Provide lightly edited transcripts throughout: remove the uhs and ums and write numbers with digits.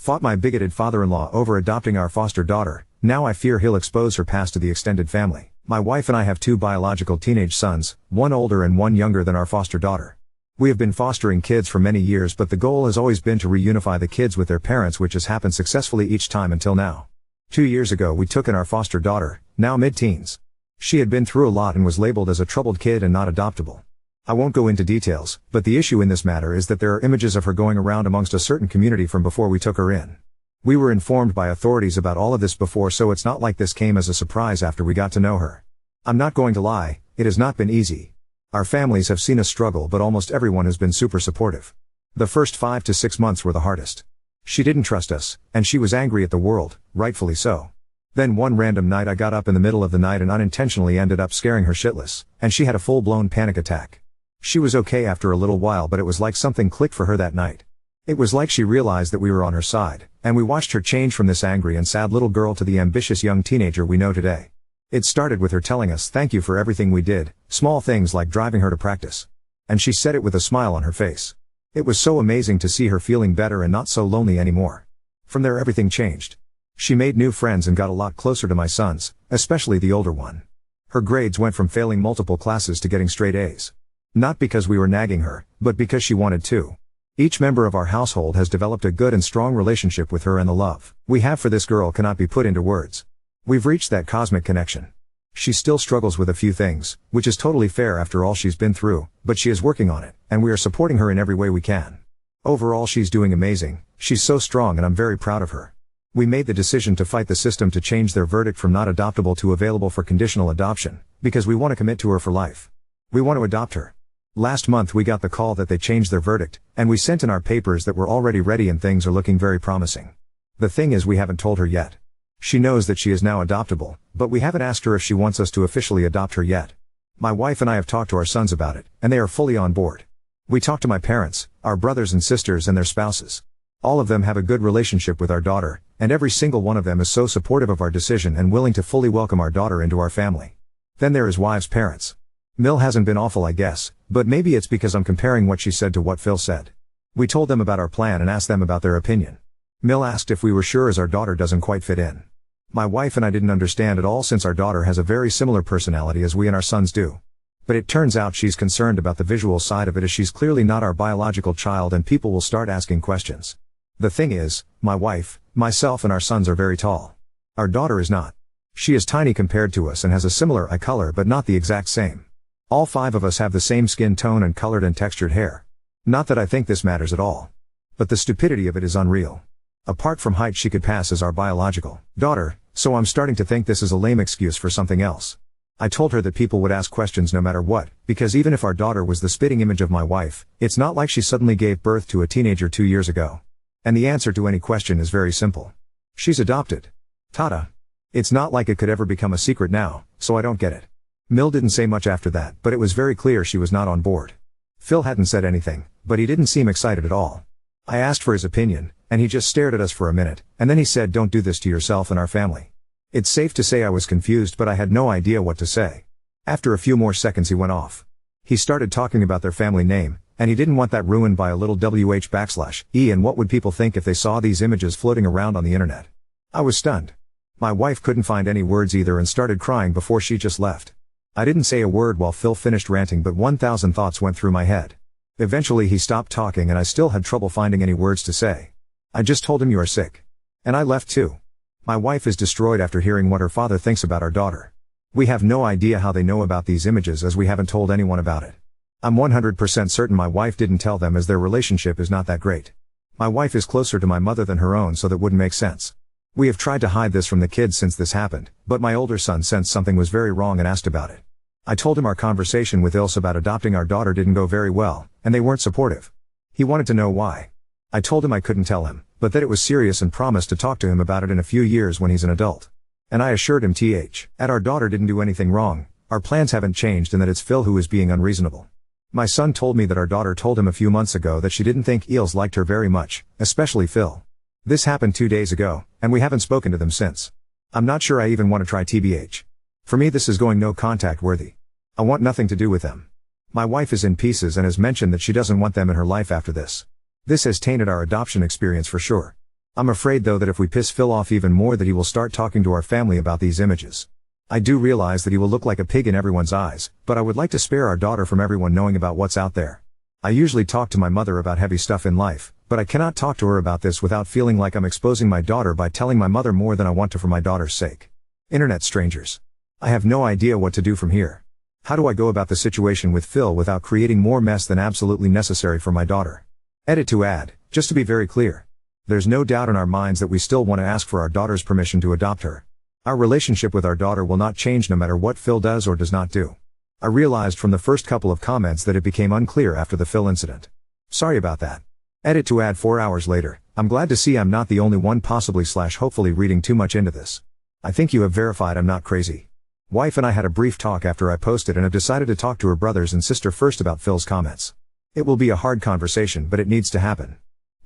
Fought my bigoted father-in-law over adopting our foster daughter. Now I fear he'll expose her past to the extended family. My wife and I have 2 biological teenage sons, one older and one younger than our foster daughter. We have been fostering kids for many years, but the goal has always been to reunify the kids with their parents, which has happened successfully each time until now. 2 years ago we took in our foster daughter, now mid-teens. She had been through a lot and was labeled as a troubled kid and not adoptable. I won't go into details, but the issue in this matter is that there are images of her going around amongst a certain community from before we took her in. We were informed by authorities about all of this before, so it's not like this came as a surprise after we got to know her. I'm not going to lie, it has not been easy. Our families have seen us struggle, but almost everyone has been super supportive. The first 5 to 6 months were the hardest. She didn't trust us, and she was angry at the world, rightfully so. Then one random night I got up in the middle of the night and unintentionally ended up scaring her shitless, and she had a full-blown panic attack. She was okay after a little while, but it was like something clicked for her that night. It was like she realized that we were on her side, and we watched her change from this angry and sad little girl to the ambitious young teenager we know today. It started with her telling us thank you for everything we did, small things like driving her to practice. And she said it with a smile on her face. It was so amazing to see her feeling better and not so lonely anymore. From there everything changed. She made new friends and got a lot closer to my sons, especially the older one. Her grades went from failing multiple classes to getting straight A's. Not because we were nagging her, but because she wanted to. Each member of our household has developed a good and strong relationship with her, and the love we have for this girl cannot be put into words. We've reached that cosmic connection. She still struggles with a few things, which is totally fair after all she's been through, but she is working on it, and we are supporting her in every way we can. Overall she's doing amazing, she's so strong and I'm very proud of her. We made the decision to fight the system to change their verdict from not adoptable to available for conditional adoption, because we want to commit to her for life. We want to adopt her. Last month we got the call that they changed their verdict, and we sent in our papers that were already ready and things are looking very promising. The thing is we haven't told her yet. She knows that she is now adoptable, but we haven't asked her if she wants us to officially adopt her yet. My wife and I have talked to our sons about it, and they are fully on board. We talked to my parents, our brothers and sisters and their spouses. All of them have a good relationship with our daughter, and every single one of them is so supportive of our decision and willing to fully welcome our daughter into our family. Then there is Wife's parents. Mill hasn't been awful, I guess, but maybe it's because I'm comparing what she said to what Phil said. We told them about our plan and asked them about their opinion. Mill asked if we were sure as our daughter doesn't quite fit in. My wife and I didn't understand at all, since our daughter has a very similar personality as we and our sons do. But it turns out she's concerned about the visual side of it, as she's clearly not our biological child and people will start asking questions. The thing is, my wife, myself and our sons are very tall. Our daughter is not. She is tiny compared to us and has a similar eye color but not the exact same. All 5 of us have the same skin tone and colored and textured hair. Not that I think this matters at all. But the stupidity of it is unreal. Apart from height she could pass as our biological daughter, so I'm starting to think this is a lame excuse for something else. I told her that people would ask questions no matter what, because even if our daughter was the spitting image of my wife, it's not like she suddenly gave birth to a teenager 2 years ago. And the answer to any question is very simple. She's adopted. Tada. It's not like it could ever become a secret now, so I don't get it. Mill didn't say much after that, but it was very clear she was not on board. Phil hadn't said anything, but he didn't seem excited at all. I asked for his opinion, and he just stared at us for a minute, and then he said, "Don't do this to yourself and our family." It's safe to say I was confused, but I had no idea what to say. After a few more seconds he went off. He started talking about their family name, and he didn't want that ruined by a little WH/E, and what would people think if they saw these images floating around on the internet. I was stunned. My wife couldn't find any words either and started crying before she just left. I didn't say a word while Phil finished ranting, but 1,000 thoughts went through my head. Eventually he stopped talking and I still had trouble finding any words to say. I just told him, "You are sick." And I left too. My wife is destroyed after hearing what her father thinks about our daughter. We have no idea how they know about these images, as we haven't told anyone about it. I'm 100% certain my wife didn't tell them, as their relationship is not that great. My wife is closer to my mother than her own, so that wouldn't make sense. We have tried to hide this from the kids since this happened, but my older son sensed something was very wrong and asked about it. I told him our conversation with Ilse about adopting our daughter didn't go very well, and they weren't supportive. He wanted to know why. I told him I couldn't tell him, but that it was serious and promised to talk to him about it in a few years when he's an adult. And I assured him that our daughter didn't do anything wrong, our plans haven't changed, and that it's Phil who is being unreasonable. My son told me that our daughter told him a few months ago that she didn't think Ilse liked her very much, especially Phil. This happened 2 days ago, and we haven't spoken to them since. I'm not sure I even want to try TBH. For me this is going no contact worthy. I want nothing to do with them. My wife is in pieces and has mentioned that she doesn't want them in her life after this. This has tainted our adoption experience for sure. I'm afraid though that if we piss Phil off even more that he will start talking to our family about these images. I do realize that he will look like a pig in everyone's eyes, but I would like to spare our daughter from everyone knowing about what's out there. I usually talk to my mother about heavy stuff in life, but I cannot talk to her about this without feeling like I'm exposing my daughter by telling my mother more than I want to for my daughter's sake. Internet strangers. I have no idea what to do from here. How do I go about the situation with Phil without creating more mess than absolutely necessary for my daughter? Edit to add, just to be very clear. There's no doubt in our minds that we still want to ask for our daughter's permission to adopt her. Our relationship with our daughter will not change no matter what Phil does or does not do. I realized from the first couple of comments that it became unclear after the Phil incident. Sorry about that. Edit to add 4 hours later, I'm glad to see I'm not the only one hopefully reading too much into this. I think you have verified I'm not crazy. Wife and I had a brief talk after I posted and have decided to talk to her brothers and sister first about Phil's comments. It will be a hard conversation but it needs to happen.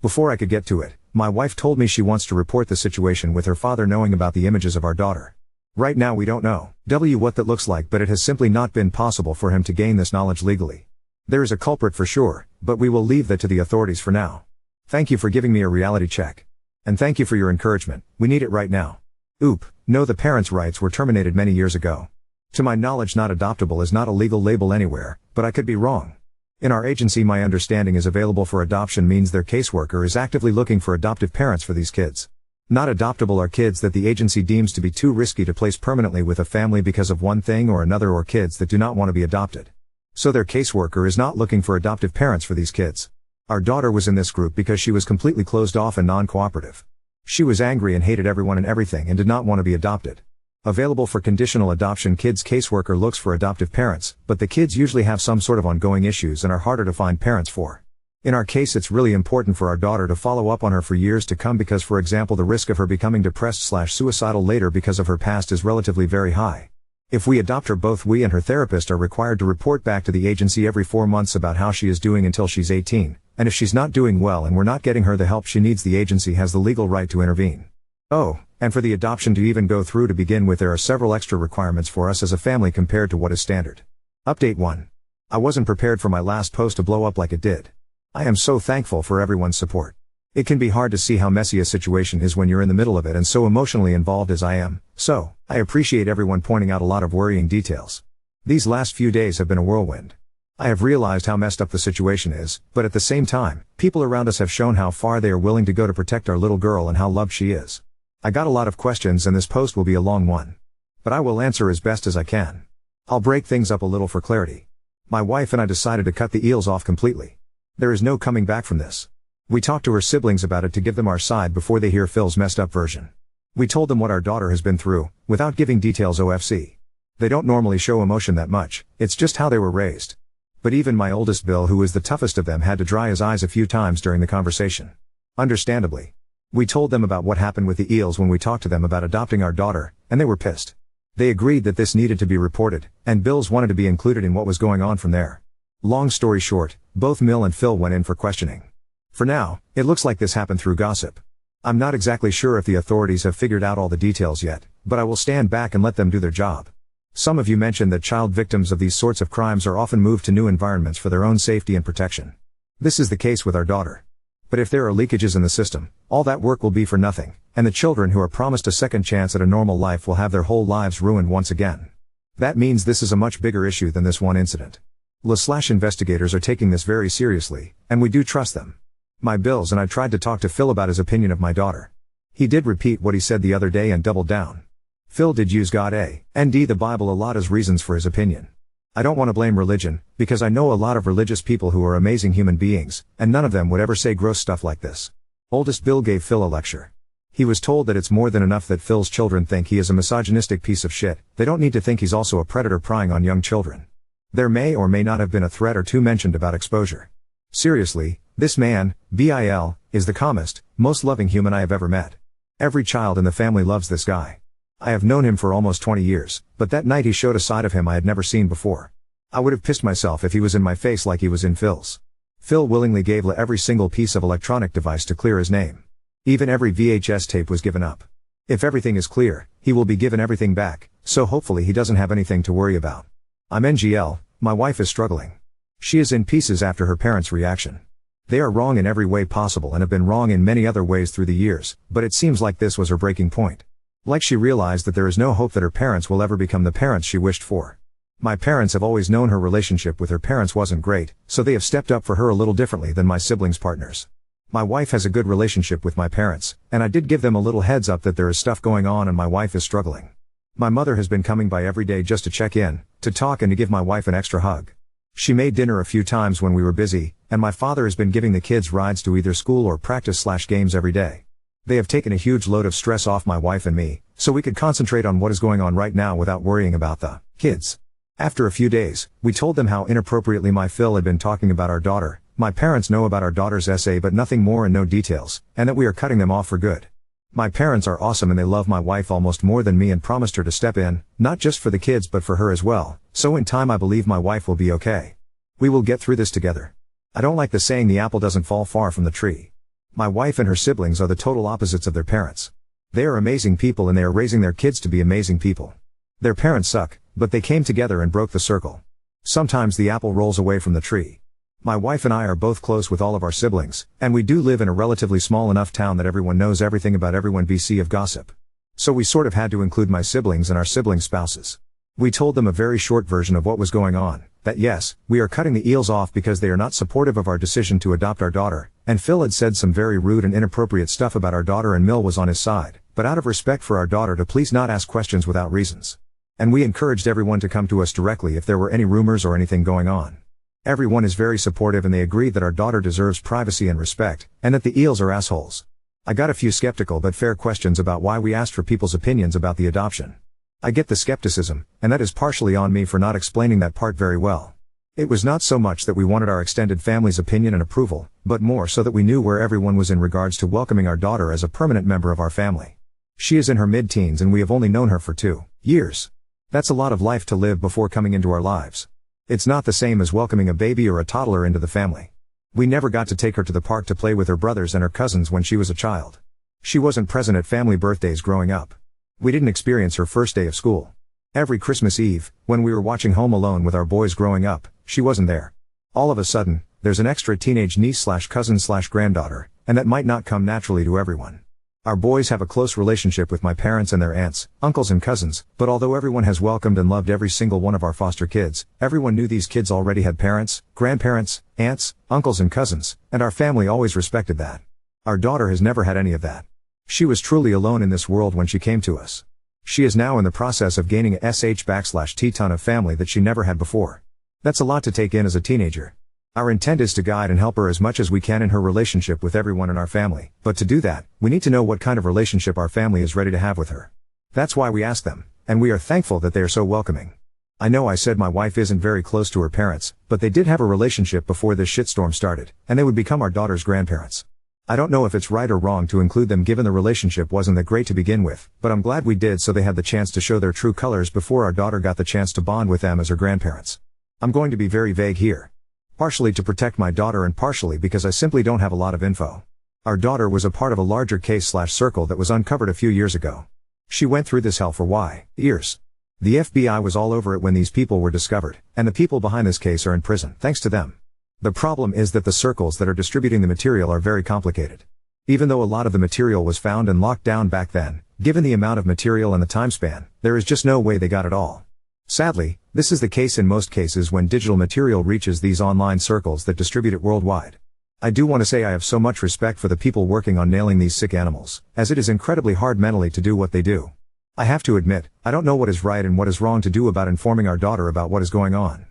Before I could get to it, my wife told me she wants to report the situation with her father knowing about the images of our daughter. Right now we don't know what that looks like, but it has simply not been possible for him to gain this knowledge legally. There is a culprit for sure, but we will leave that to the authorities for now. Thank you for giving me a reality check. And thank you for your encouragement, we need it right now. No, the parents' rights were terminated many years ago. To my knowledge, not adoptable is not a legal label anywhere, but I could be wrong. In our agency, my understanding is available for adoption means their caseworker is actively looking for adoptive parents for these kids. Not adoptable are kids that the agency deems to be too risky to place permanently with a family because of one thing or another, or kids that do not want to be adopted. So their caseworker is not looking for adoptive parents for these kids. Our daughter was in this group because she was completely closed off and non-cooperative. She was angry and hated everyone and everything and did not want to be adopted. Available for conditional adoption kids, caseworker looks for adoptive parents, but the kids usually have some sort of ongoing issues and are harder to find parents for. In our case, it's really important for our daughter to follow up on her for years to come because, for example, the risk of her becoming depressed/suicidal later because of her past is relatively very high. If we adopt her, both we and her therapist are required to report back to the agency every 4 months about how she is doing until she's 18, and if she's not doing well and we're not getting her the help she needs, the agency has the legal right to intervene. Oh, and for the adoption to even go through to begin with, there are several extra requirements for us as a family compared to what is standard. Update 1. I wasn't prepared for my last post to blow up like it did. I am so thankful for everyone's support. It can be hard to see how messy a situation is when you're in the middle of it and so emotionally involved as I am, so I appreciate everyone pointing out a lot of worrying details. These last few days have been a whirlwind. I have realized how messed up the situation is, but at the same time, people around us have shown how far they are willing to go to protect our little girl and how loved she is. I got a lot of questions and this post will be a long one. But I will answer as best as I can. I'll break things up a little for clarity. My wife and I decided to cut the eels off completely. There is no coming back from this. We talked to her siblings about it to give them our side before they hear Phil's messed up version. We told them what our daughter has been through, without giving details OFC. They don't normally show emotion that much, it's just how they were raised. But even my oldest Bill, who is the toughest of them, had to dry his eyes a few times during the conversation. Understandably. We told them about what happened with the eels when we talked to them about adopting our daughter, and they were pissed. They agreed that this needed to be reported, and Bill's wanted to be included in what was going on from there. Long story short, both Mill and Phil went in for questioning. For now, it looks like this happened through gossip. I'm not exactly sure if the authorities have figured out all the details yet, but I will stand back and let them do their job. Some of you mentioned that child victims of these sorts of crimes are often moved to new environments for their own safety and protection. This is the case with our daughter. But if there are leakages in the system, all that work will be for nothing, and the children who are promised a second chance at a normal life will have their whole lives ruined once again. That means this is a much bigger issue than this one incident. Investigators are taking this very seriously, and we do trust them. My Bills and I tried to talk to Phil about his opinion of my daughter. He did repeat what he said the other day and doubled down. Phil did use God and the Bible a lot as reasons for his opinion. I don't want to blame religion, because I know a lot of religious people who are amazing human beings, and none of them would ever say gross stuff like this. Oldest Bill gave Phil a lecture. He was told that it's more than enough that Phil's children think he is a misogynistic piece of shit, they don't need to think he's also a predator prying on young children. There may or may not have been a threat or two mentioned about exposure. Seriously, this man, Bill, is the calmest, most loving human I have ever met. Every child in the family loves this guy. I have known him for almost 20 years, but that night he showed a side of him I had never seen before. I would have pissed myself if he was in my face like he was in Phil's. Phil willingly gave every single piece of electronic device to clear his name. Even every VHS tape was given up. If everything is clear, he will be given everything back, so hopefully he doesn't have anything to worry about. I'm NGL, my wife is struggling. She is in pieces after her parents' reaction. They are wrong in every way possible and have been wrong in many other ways through the years, but it seems like this was her breaking point. Like she realized that there is no hope that her parents will ever become the parents she wished for. My parents have always known her relationship with her parents wasn't great, so they have stepped up for her a little differently than my siblings' partners. My wife has a good relationship with my parents, and I did give them a little heads up that there is stuff going on and my wife is struggling. My mother has been coming by every day just to check in, to talk and to give my wife an extra hug. She made dinner a few times when we were busy, and my father has been giving the kids rides to either school or practice/games every day. They have taken a huge load of stress off my wife and me, so we could concentrate on what is going on right now without worrying about the kids. After a few days, we told them how inappropriately my Phil had been talking about our daughter. My parents know about our daughter's essay but nothing more and no details, and that we are cutting them off for good. My parents are awesome and they love my wife almost more than me and promised her to step in, not just for the kids but for her as well, so in time I believe my wife will be okay. We will get through this together. I don't like the saying the apple doesn't fall far from the tree. My wife and her siblings are the total opposites of their parents. They are amazing people and they are raising their kids to be amazing people. Their parents suck, but they came together and broke the circle. Sometimes the apple rolls away from the tree. My wife and I are both close with all of our siblings, and we do live in a relatively small enough town that everyone knows everything about everyone BC of gossip. So we sort of had to include my siblings and our siblings' spouses. We told them a very short version of what was going on, that yes, we are cutting the eels off because they are not supportive of our decision to adopt our daughter, and Phil had said some very rude and inappropriate stuff about our daughter and Mill was on his side, but out of respect for our daughter to please not ask questions without reasons. And we encouraged everyone to come to us directly if there were any rumors or anything going on. Everyone is very supportive and they agreed that our daughter deserves privacy and respect, and that the eels are assholes. I got a few skeptical but fair questions about why we asked for people's opinions about the adoption. I get the skepticism, and that is partially on me for not explaining that part very well. It was not so much that we wanted our extended family's opinion and approval, but more so that we knew where everyone was in regards to welcoming our daughter as a permanent member of our family. She is in her mid-teens and we have only known her for 2 years. That's a lot of life to live before coming into our lives. It's not the same as welcoming a baby or a toddler into the family. We never got to take her to the park to play with her brothers and her cousins when she was a child. She wasn't present at family birthdays growing up. We didn't experience her first day of school. Every Christmas Eve, when we were watching Home Alone with our boys growing up, she wasn't there. All of a sudden, there's an extra teenage niece/cousin/granddaughter, and that might not come naturally to everyone. Our boys have a close relationship with my parents and their aunts, uncles and cousins, but although everyone has welcomed and loved every single one of our foster kids, everyone knew these kids already had parents, grandparents, aunts, uncles and cousins, and our family always respected that. Our daughter has never had any of that. She was truly alone in this world when she came to us. She is now in the process of gaining a /T ton of family that she never had before. That's a lot to take in as a teenager. Our intent is to guide and help her as much as we can in her relationship with everyone in our family, but to do that, we need to know what kind of relationship our family is ready to have with her. That's why we ask them, and we are thankful that they are so welcoming. I know I said my wife isn't very close to her parents, but they did have a relationship before this shitstorm started, and they would become our daughter's grandparents. I don't know if it's right or wrong to include them given the relationship wasn't that great to begin with, but I'm glad we did so they had the chance to show their true colors before our daughter got the chance to bond with them as her grandparents. I'm going to be very vague here. Partially to protect my daughter and partially because I simply don't have a lot of info. Our daughter was a part of a larger case/circle that was uncovered a few years ago. She went through this hell for years. The FBI was all over it when these people were discovered, and the people behind this case are in prison, thanks to them. The problem is that the circles that are distributing the material are very complicated. Even though a lot of the material was found and locked down back then, given the amount of material and the time span, there is just no way they got it all. Sadly, this is the case in most cases when digital material reaches these online circles that distribute it worldwide. I do want to say I have so much respect for the people working on nailing these sick animals, as it is incredibly hard mentally to do what they do. I have to admit, I don't know what is right and what is wrong to do about informing our daughter about what is going on.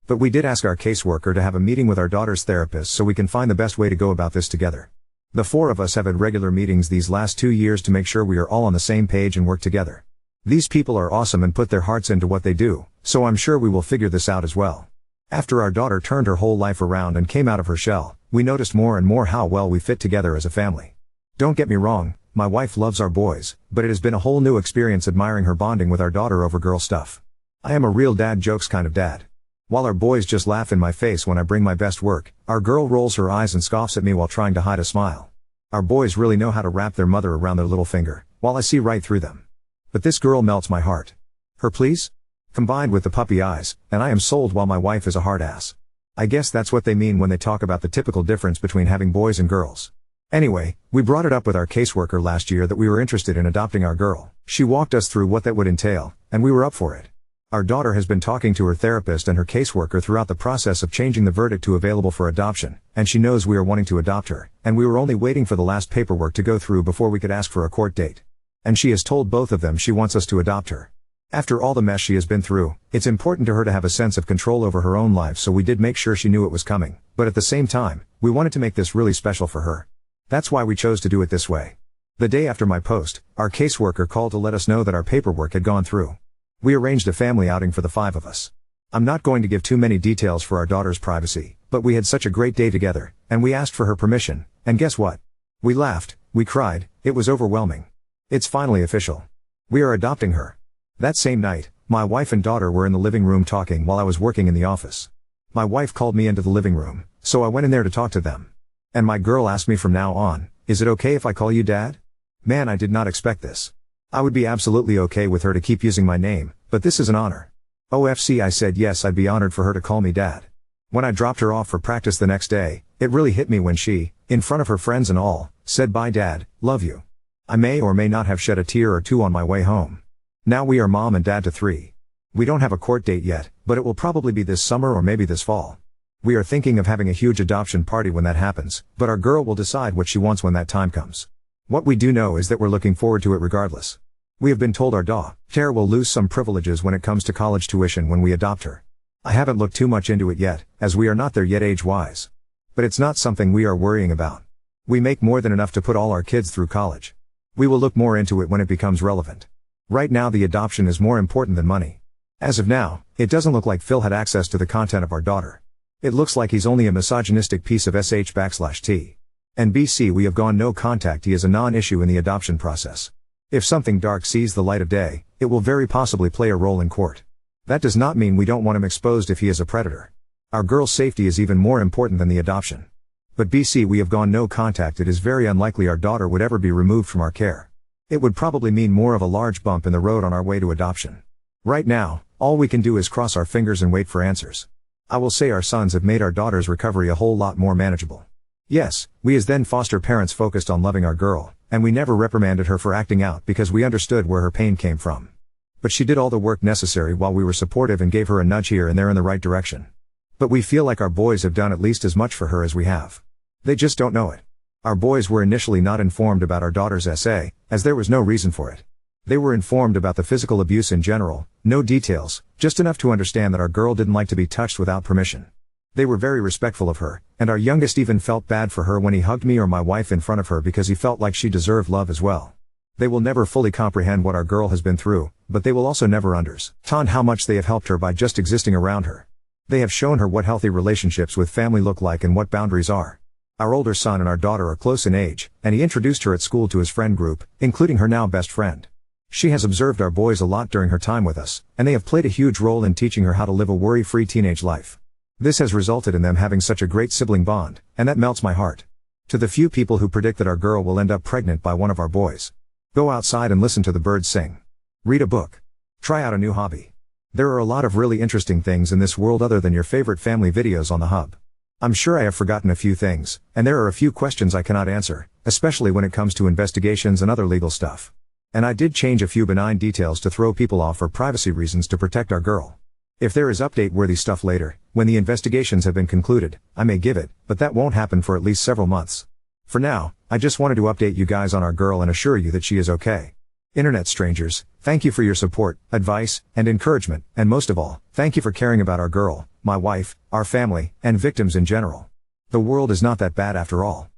But we did ask our caseworker to have a meeting with our daughter's therapist so we can find the best way to go about this together. The 4 of us have had regular meetings these last 2 years to make sure we are all on the same page and work together. These people are awesome and put their hearts into what they do, so I'm sure we will figure this out as well. After our daughter turned her whole life around and came out of her shell, we noticed more and more how well we fit together as a family. Don't get me wrong, my wife loves our boys, but it has been a whole new experience admiring her bonding with our daughter over girl stuff. I am a real dad jokes kind of dad. While our boys just laugh in my face when I bring my best work, our girl rolls her eyes and scoffs at me while trying to hide a smile. Our boys really know how to wrap their mother around their little finger, while I see right through them. But this girl melts my heart. Her please? Combined with the puppy eyes, and I am sold while my wife is a hard ass. I guess that's what they mean when they talk about the typical difference between having boys and girls. Anyway, we brought it up with our caseworker last year that we were interested in adopting our girl. She walked us through what that would entail, and we were up for it. Our daughter has been talking to her therapist and her caseworker throughout the process of changing the verdict to available for adoption, and she knows we are wanting to adopt her, and we were only waiting for the last paperwork to go through before we could ask for a court date. And she has told both of them she wants us to adopt her. After all the mess she has been through, it's important to her to have a sense of control over her own life, so we did make sure she knew it was coming, but at the same time, we wanted to make this really special for her. That's why we chose to do it this way. The day after my post, our caseworker called to let us know that our paperwork had gone through. We arranged a family outing for the 5 of us. I'm not going to give too many details for our daughter's privacy, but we had such a great day together, and we asked for her permission, and guess what? We laughed, we cried, it was overwhelming. It's finally official. We are adopting her. That same night, my wife and daughter were in the living room talking while I was working in the office. My wife called me into the living room, so I went in there to talk to them. And my girl asked me from now on, is it okay if I call you Dad? Man, I did not expect this. I would be absolutely okay with her to keep using my name, but this is an honor. OFC, I said yes, I'd be honored for her to call me Dad. When I dropped her off for practice the next day, it really hit me when she, in front of her friends and all, said bye Dad, love you. I may or may not have shed a tear or two on my way home. Now we are mom and dad to 3. We don't have a court date yet, but it will probably be this summer or maybe this fall. We are thinking of having a huge adoption party when that happens, but our girl will decide what she wants when that time comes. What we do know is that we're looking forward to it regardless. We have been told our daughter will lose some privileges when it comes to college tuition when we adopt her. I haven't looked too much into it yet, as we are not there yet age-wise. But it's not something we are worrying about. We make more than enough to put all our kids through college. We will look more into it when it becomes relevant. Right now the adoption is more important than money. As of now, it doesn't look like Phil had access to the content of our daughter. It looks like he's only a misogynistic piece of sh/t. And BC we have gone no contact, he is a non-issue in the adoption process. If something dark sees the light of day, it will very possibly play a role in court. That does not mean we don't want him exposed if he is a predator. Our girl's safety is even more important than the adoption. But BC we have gone no contact, it is very unlikely our daughter would ever be removed from our care. It would probably mean more of a large bump in the road on our way to adoption. Right now, all we can do is cross our fingers and wait for answers. I will say our sons have made our daughter's recovery a whole lot more manageable. Yes, we as then foster parents focused on loving our girl, and we never reprimanded her for acting out because we understood where her pain came from. But she did all the work necessary while we were supportive and gave her a nudge here and there in the right direction. But we feel like our boys have done at least as much for her as we have. They just don't know it. Our boys were initially not informed about our daughter's SA, as there was no reason for it. They were informed about the physical abuse in general, no details, just enough to understand that our girl didn't like to be touched without permission. They were very respectful of her, and our youngest even felt bad for her when he hugged me or my wife in front of her because he felt like she deserved love as well. They will never fully comprehend what our girl has been through, but they will also never understand how much they have helped her by just existing around her. They have shown her what healthy relationships with family look like and what boundaries are. Our older son and our daughter are close in age, and he introduced her at school to his friend group, including her now best friend. She has observed our boys a lot during her time with us, and they have played a huge role in teaching her how to live a worry-free teenage life. This has resulted in them having such a great sibling bond, and that melts my heart. To the few people who predict that our girl will end up pregnant by one of our boys, go outside and listen to the birds sing. Read a book. Try out a new hobby. There are a lot of really interesting things in this world other than your favorite family videos on the hub. I'm sure I have forgotten a few things, and there are a few questions I cannot answer, especially when it comes to investigations and other legal stuff. And I did change a few benign details to throw people off for privacy reasons to protect our girl. If there is update-worthy stuff later, when the investigations have been concluded, I may give it, but that won't happen for at least several months. For now, I just wanted to update you guys on our girl and assure you that she is okay. Internet strangers, thank you for your support, advice, and encouragement, and most of all, thank you for caring about our girl, my wife, our family, and victims in general. The world is not that bad after all.